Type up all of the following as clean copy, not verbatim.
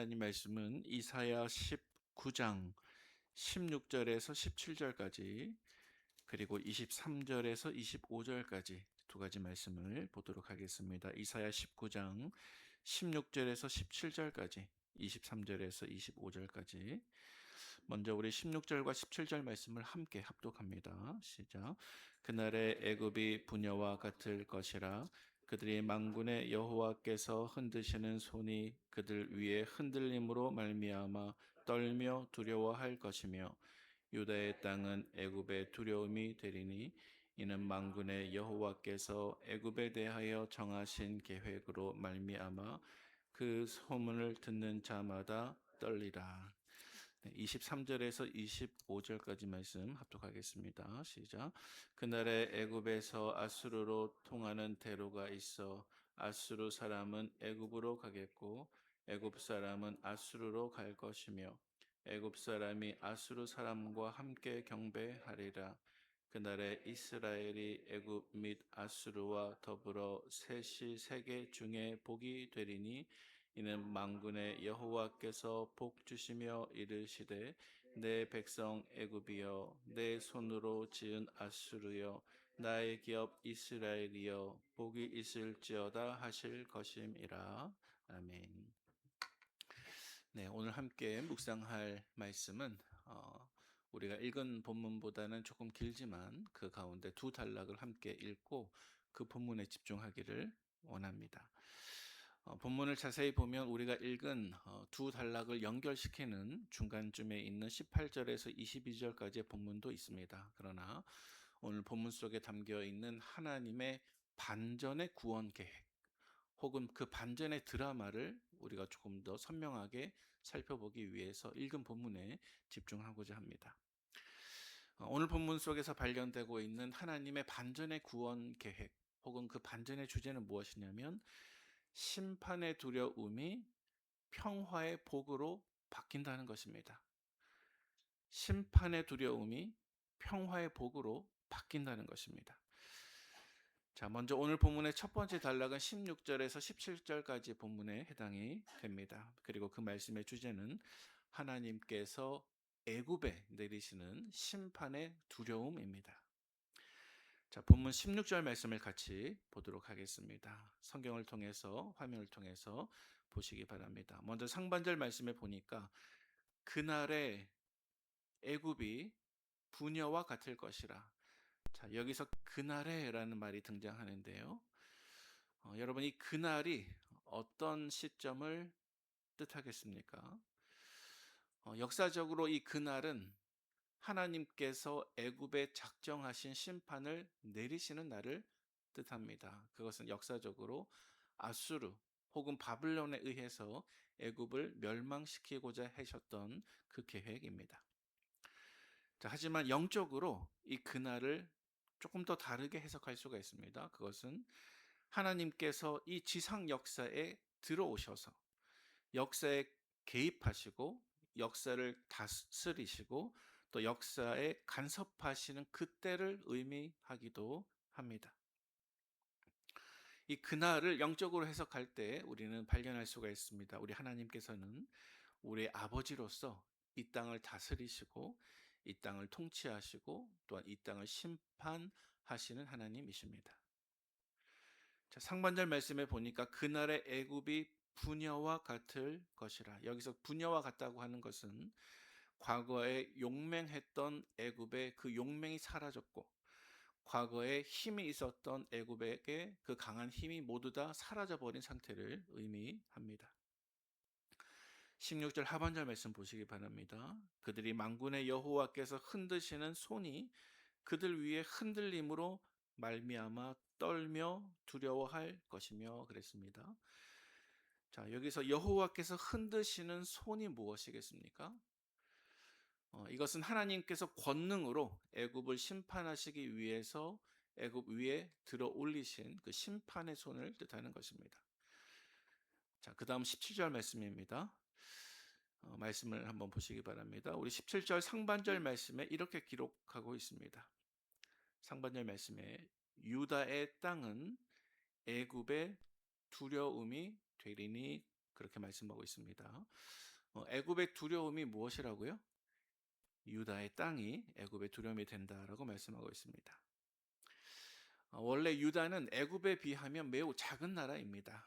하나님 말씀은 이사야 19장 16절에서 17절까지 그리고 23절에서 25절까지 두 가지 말씀을 보도록 하겠습니다. 이사야 19장 16절에서 17절까지 23절에서 25절까지 먼저 우리 16절과 17절 말씀을 함께 합독합니다. 시작. 그날에 애굽이 부녀와 같을 것이라. 그들이 만군의 여호와께서 흔드시는 손이 그들 위에 흔들림으로 말미암아 떨며 두려워할 것이며 유다의 땅은 애굽의 두려움이 되리니 이는 만군의 여호와께서 애굽에 대하여 정하신 계획으로 말미암아 그 소문을 듣는 자마다 떨리라. 23절에서 25절까지 말씀 합독하겠습니다. 시작. 그날에 애굽에서 아수르로 통하는 대로가 있어 아수르 사람은 애굽으로 가겠고 애굽 사람은 아수르로 갈 것이며 애굽 사람이 아수르 사람과 함께 경배하리라. 그날에 이스라엘이 애굽 및 아수르와 더불어 셋이 세계 중에 복이 되리니 이는 만군의 여호와께서 복 주시며 이르시되 내 백성 애굽이여 내 손으로 지은 아수르여 나의 기업 이스라엘이여 복이 있을지어다 하실 것임이라. 아멘. 네, 오늘 함께 묵상할 말씀은 우리가 읽은 본문보다는 조금 길지만 그 가운데 두 단락을 함께 읽고 그 본문에 집중하기를 원합니다. 본문을 자세히 보면 우리가 읽은 두 단락을 연결시키는 중간쯤에 있는 18절에서 22절까지의 본문도 있습니다. 그러나 오늘 본문 속에 담겨 있는 하나님의 반전의 구원 계획 혹은 그 반전의 드라마를 우리가 조금 더 선명하게 살펴보기 위해서 읽은 본문에 집중하고자 합니다. 오늘 본문 속에서 발견되고 있는 하나님의 반전의 구원 계획 혹은 그 반전의 주제는 무엇이냐면 심판의 두려움이 평화의 복으로 바뀐다는 것입니다. 심판의 두려움이 평화의 복으로 바뀐다는 것입니다. 자, 먼저 오늘 본문의 첫 번째 단락은 16절에서 17절까지 본문에 해당이 됩니다. 그리고 그 말씀의 주제는 하나님께서 애굽에 내리시는 심판의 두려움입니다. 자, 본문 16절 말씀을 같이 보도록 하겠습니다. 성경을 통해서 화면을 통해서 보시기 바랍니다. 먼저 상반절 말씀에 보니까 그날에 애굽이 부녀와 같을 것이라. 자, 여기서 그날에라는 말이 등장하는데요. 여러분 이 그날이 어떤 시점을 뜻하겠습니까? 역사적으로 이 그날은 하나님께서 애굽에 작정하신 심판을 내리시는 날을 뜻합니다. 그것은 역사적으로 아수르 혹은 바빌론에 의해서 애굽을 멸망시키고자 하셨던 그 계획입니다. 자, 하지만 영적으로 이 그날을 조금 더 다르게 해석할 수가 있습니다. 그것은 하나님께서 이 지상 역사에 들어오셔서 역사에 개입하시고 역사를 다스리시고 또 역사에 간섭하시는 그때를 의미하기도 합니다. 이 그날을 영적으로 해석할 때 우리는 발견할 수가 있습니다. 우리 하나님께서는 우리의 아버지로서 이 땅을 다스리시고 이 땅을 통치하시고 또한 이 땅을 심판하시는 하나님이십니다. 자, 상반절 말씀에 보니까 그날의 애굽이 부녀와 같을 것이라. 여기서 부녀와 같다고 하는 것은 과거에 용맹했던 애굽의 그 용맹이 사라졌고 과거에 힘이 있었던 애굽에게 그 강한 힘이 모두 다 사라져 버린 상태를 의미합니다. 16절 하반절 말씀 보시기 바랍니다. 그들이 만군의 여호와께서 흔드시는 손이 그들 위에 흔들림으로 말미암아 떨며 두려워할 것이며 그랬습니다. 자, 여기서 여호와께서 흔드시는 손이 무엇이겠습니까? 이것은 하나님께서 권능으로 애굽을 심판하시기 위해서 애굽 위에 들어 올리신 그 심판의 손을 뜻하는 것입니다. 자, 그다음 17절 말씀입니다. 말씀을 한번 보시기 바랍니다. 우리 17절 상반절 말씀에 이렇게 기록하고 있습니다. 상반절 말씀에 유다의 땅은 애굽의 두려움이 되리니 그렇게 말씀하고 있습니다. 애굽의 두려움이 무엇이라고요? 유다의 땅이 애굽의 두려움이 된다라고 말씀하고 있습니다. 원래 유다는 애굽에 비하면 매우 작은 나라입니다.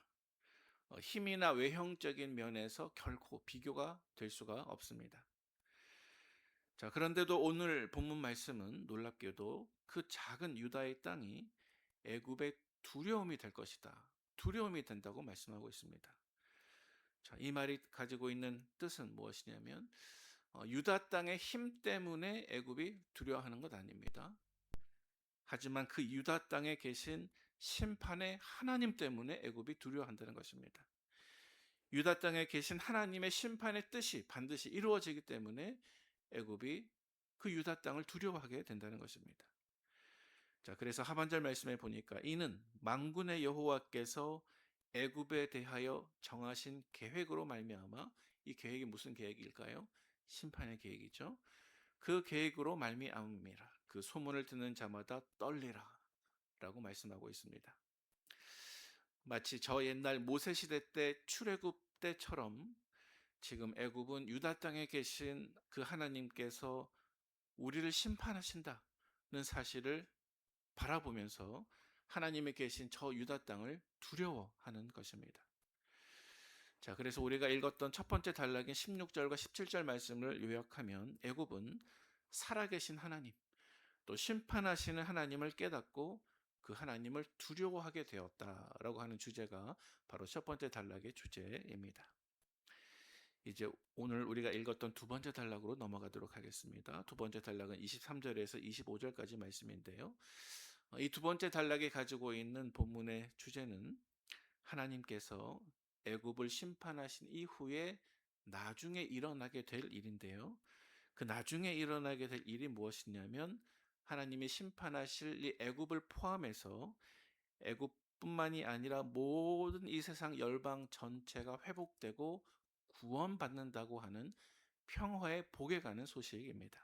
힘이나 외형적인 면에서 결코 비교가 될 수가 없습니다. 자, 그런데도 오늘 본문 말씀은 놀랍게도 그 작은 유다의 땅이 애굽의 두려움이 될 것이다. 두려움이 된다고 말씀하고 있습니다. 자, 이 말이 가지고 있는 뜻은 무엇이냐면 유다 땅의 힘 때문에 애굽이 두려워하는 것 아닙니다. 하지만 그 유다 땅에 계신 심판의 하나님 때문에 애굽이 두려워한다는 것입니다. 유다 땅에 계신 하나님의 심판의 뜻이 반드시 이루어지기 때문에 애굽이 그 유다 땅을 두려워하게 된다는 것입니다. 자, 그래서 하반절 말씀에 보니까 이는 만군의 여호와께서 애굽에 대하여 정하신 계획으로 말미암아, 이 계획이 무슨 계획일까요? 심판의 계획이죠. 그 계획으로 말미암음이라. 그 소문을 듣는 자마다 떨리라 라고 말씀하고 있습니다. 마치 저 옛날 모세 시대 때 출애굽 때처럼 지금 애굽은 유다 땅에 계신 그 하나님께서 우리를 심판하신다는 사실을 바라보면서 하나님이 계신 저 유다 땅을 두려워하는 것입니다. 자, 그래서 우리가 읽었던 첫 번째 단락인 16절과 17절 말씀을 요약하면 애굽은 살아계신 하나님, 또 심판하시는 하나님을 깨닫고 그 하나님을 두려워하게 되었다라고 하는 주제가 바로 첫 번째 단락의 주제입니다. 이제 오늘 우리가 읽었던 두 번째 단락으로 넘어가도록 하겠습니다. 두 번째 단락은 23절에서 25절까지 말씀인데요. 이 두 번째 단락이 가지고 있는 본문의 주제는 하나님께서 애굽을 심판하신 이후에 나중에 일어나게 될 일인데요. 그 나중에 일어나게 될 일이 무엇이냐면 하나님이 심판하실 이 애굽을 포함해서 애굽뿐만이 아니라 모든 이 세상 열방 전체가 회복되고 구원받는다고 하는 평화의 복에 가는 소식입니다.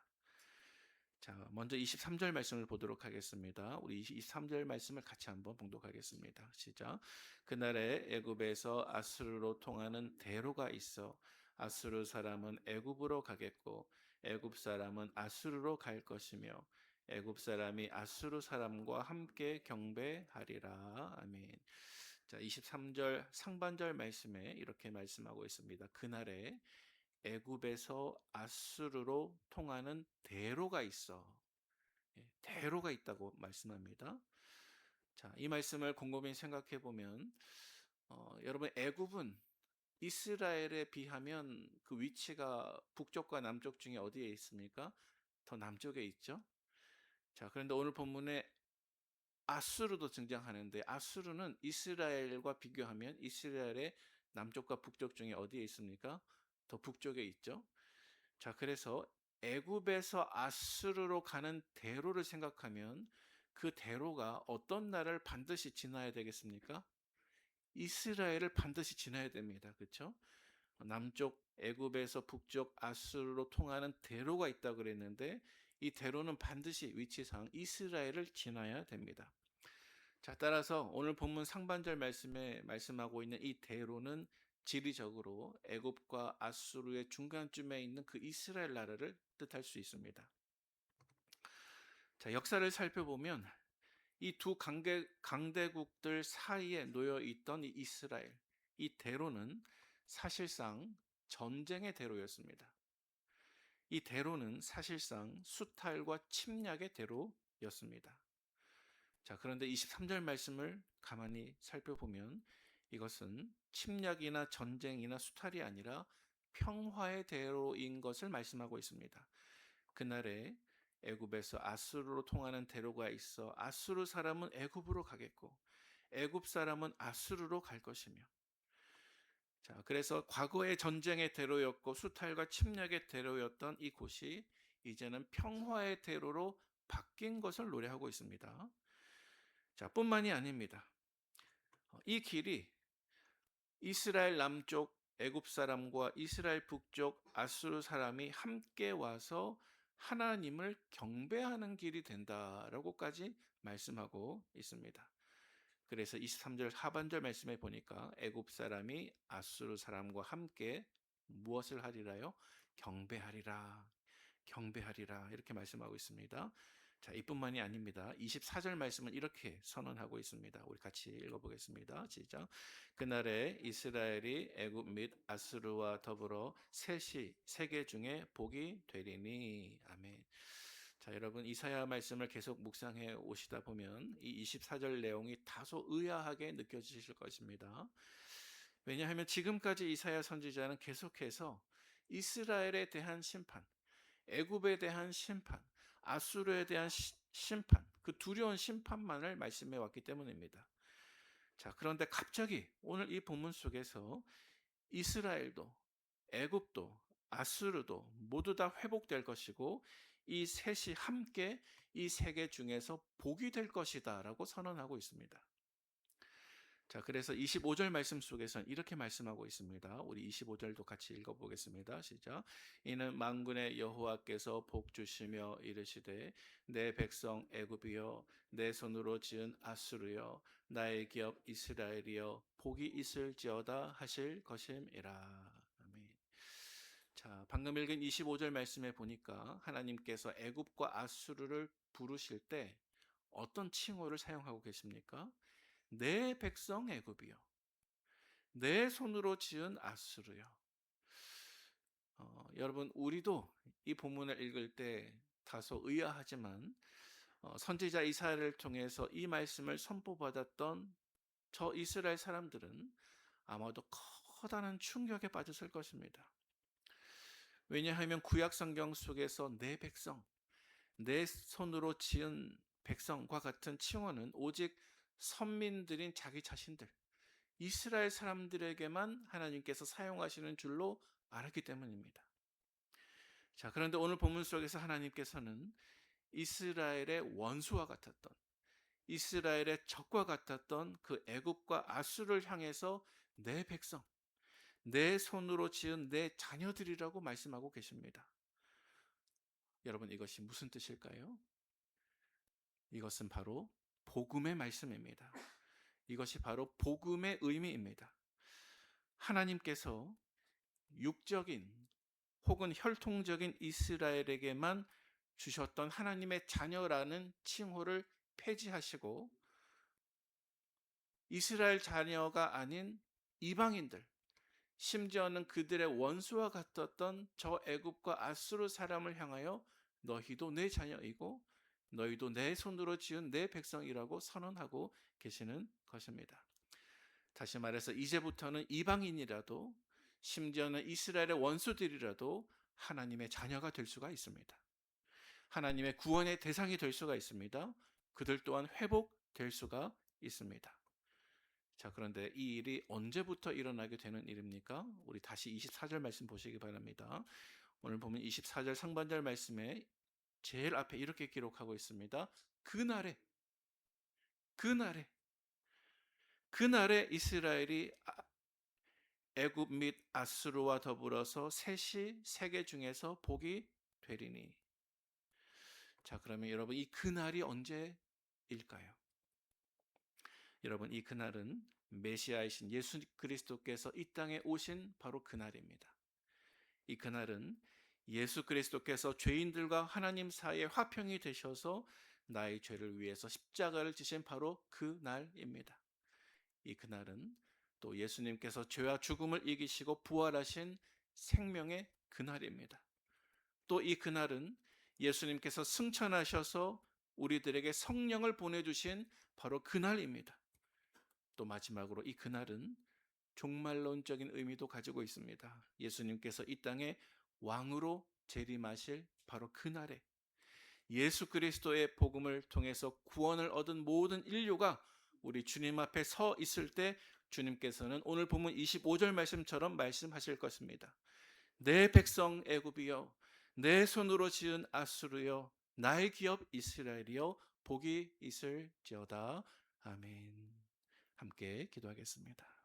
자, 먼저 23절 말씀을 보도록 하겠습니다. 우리 23절 말씀을 같이 한번 봉독하겠습니다. 시작. 그날에 애굽에서 아수르로 통하는 대로가 있어 아수르 사람은 애굽으로 가겠고 애굽 사람은 아수르로 갈 것이며 애굽 사람이 아수르 사람과 함께 경배하리라. 아멘. 자, 23절 상반절 말씀에 이렇게 말씀하고 있습니다. 그날에 애굽에서 아수르로 통하는 대로가 있어. 대로가 있다고 말씀합니다. 자, 이 말씀을 곰곰이 생각해 보면 여러분 애굽은 이스라엘에 비하면 그 위치가 북쪽과 남쪽 중에 어디에 있습니까? 더 남쪽에 있죠. 자, 그런데 오늘 본문에 아수르도 등장하는데 아수르는 이스라엘과 비교하면 이스라엘의 남쪽과 북쪽 중에 어디에 있습니까? 더 북쪽에 있죠. 자, 그래서 애굽에서 아수르로 가는 대로를 생각하면 그 대로가 어떤 나라를 반드시 지나야 되겠습니까? 이스라엘을 반드시 지나야 됩니다. 그렇죠? 남쪽 애굽에서 북쪽 아수르로 통하는 대로가 있다고 그랬는데 이 대로는 반드시 위치상 이스라엘을 지나야 됩니다. 자, 따라서 오늘 본문 상반절 말씀에 말씀하고 있는 이 대로는 지리적으로 애굽과 아수르의 중간쯤에 있는 그 이스라엘 나라를 뜻할 수 있습니다. 자, 역사를 살펴보면 이 두 강대국들 사이에 놓여 있던 이 이스라엘, 이 대로는 사실상 전쟁의 대로였습니다. 이 대로는 사실상 수탈과 침략의 대로였습니다. 자, 그런데 23절 말씀을 가만히 살펴보면 이것은 침략이나 전쟁이나 수탈이 아니라 평화의 대로인 것을 말씀하고 있습니다. 그날에 애굽에서 아수르로 통하는 대로가 있어 아수르 사람은 애굽으로 가겠고 애굽 사람은 아수르로 갈 것이며, 자, 그래서 과거의 전쟁의 대로였고 수탈과 침략의 대로였던 이 곳이 이제는 평화의 대로로 바뀐 것을 노래하고 있습니다. 자, 뿐만이 아닙니다. 이 길이 이스라엘 남쪽 애굽 사람과 이스라엘 북쪽 아수르 사람이 함께 와서 하나님을 경배하는 길이 된다라고까지 말씀하고 있습니다. 그래서 23절 하반절 말씀에 보니까 애굽 사람이 아수르 사람과 함께 무엇을 하리라요? 경배하리라. 경배하리라. 이렇게 말씀하고 있습니다. 자, 이뿐만이 아닙니다. 24절 말씀은 이렇게 선언하고 있습니다. 우리 같이 읽어보겠습니다. 시작. 그날에 이스라엘이 애굽 및 아수르와 더불어 셋이 세계 중에 복이 되리니. 아멘. 자, 여러분 이사야 말씀을 계속 묵상해 오시다 보면 이 24절 내용이 다소 의아하게 느껴지실 것입니다. 왜냐하면 지금까지 이사야 선지자는 계속해서 이스라엘에 대한 심판, 애굽에 대한 심판, 아수르에 대한 심판, 그 두려운 심판만을 말씀해 왔기 때문입니다. 자, 그런데 갑자기 오늘 이 본문 속에서 이스라엘도 애굽도 아수르도 모두 다 회복될 것이고 이 셋이 함께 이 세계 중에서 복이 될 것이다라고 선언하고 있습니다. 자, 그래서 25절 말씀 속에서는 이렇게 말씀하고 있습니다. 우리 25절도 같이 읽어보겠습니다. 시작. 이는 만군의 여호와께서 복 주시며 이르시되 내 백성 애굽이여 내 손으로 지은 아수르여 나의 기업 이스라엘이여 복이 있을지어다 하실 것임이라. 아멘. 자, 방금 읽은 25절 말씀에 보니까 하나님께서 애굽과 아수르를 부르실 때 어떤 칭호를 사용하고 계십니까? 내 백성 애굽이요, 내 손으로 지은 아수르요. 여러분 우리도 이 본문을 읽을 때 다소 의아하지만 선지자 이사야를 통해서 이 말씀을 선포받았던 저 이스라엘 사람들은 아마도 커다란 충격에 빠졌을 것입니다. 왜냐하면 구약 성경 속에서 내 백성, 내 손으로 지은 백성과 같은 칭호는 오직 선민들인 자기 자신들, 이스라엘 사람들에게만 하나님께서 사용하시는 줄로 알았기 때문입니다. 자, 그런데 오늘 본문 속에서 하나님께서는 이스라엘의 원수와 같았던, 이스라엘의 적과 같았던 그 애굽과 아수를 향해서 내 백성, 내 손으로 지은 내 자녀들이라고 말씀하고 계십니다. 여러분 이것이 무슨 뜻일까요? 이것은 바로 복음의 말씀입니다. 이것이 바로 복음의 의미입니다. 하나님께서 육적인 혹은 혈통적인 이스라엘에게만 주셨던 하나님의 자녀라는 칭호를 폐지하시고 이스라엘 자녀가 아닌 이방인들, 심지어는 그들의 원수와 같았던 저 애굽과 아수르 사람을 향하여 너희도 내 자녀이고 너희도 내 손으로 지은 내 백성이라고 선언하고 계시는 것입니다. 다시 말해서 이제부터는 이방인이라도 심지어는 이스라엘의 원수들이라도 하나님의 자녀가 될 수가 있습니다. 하나님의 구원의 대상이 될 수가 있습니다. 그들 또한 회복될 수가 있습니다. 자, 그런데 이 일이 언제부터 일어나게 되는 일입니까? 우리 다시 24절 말씀 보시기 바랍니다. 오늘 보면 24절 상반절 말씀에 제일 앞에 이렇게 기록하고 있습니다. 그날에 이스라엘이 애굽 및 아수르와 더불어서 셋이 세계 중에서 복이 되리니. 자, 그러면 여러분 이 그날이 언제일까요? 여러분 이 그날은 메시아이신 예수 그리스도께서 이 땅에 오신 바로 그날입니다. 이 그날은 예수 그리스도께서 죄인들과 하나님 사이에 화평이 되셔서 나의 죄를 위해서 십자가를 지신 바로 그날입니다. 이 그날은 또 예수님께서 죄와 죽음을 이기시고 부활하신 생명의 그날입니다. 또 이 그날은 예수님께서 승천하셔서 우리들에게 성령을 보내주신 바로 그날입니다. 또 마지막으로 이 그날은 종말론적인 의미도 가지고 있습니다. 예수님께서 이 땅에 왕으로 재림하실 바로 그날에 예수 그리스도의 복음을 통해서 구원을 얻은 모든 인류가 우리 주님 앞에 서 있을 때 주님께서는 오늘 본문 25절 말씀처럼 말씀하실 것입니다. 내 백성 애굽이여 내 손으로 지은 아수르여 나의 기업 이스라엘이여 복이 있을지어다. 아멘. 함께 기도하겠습니다.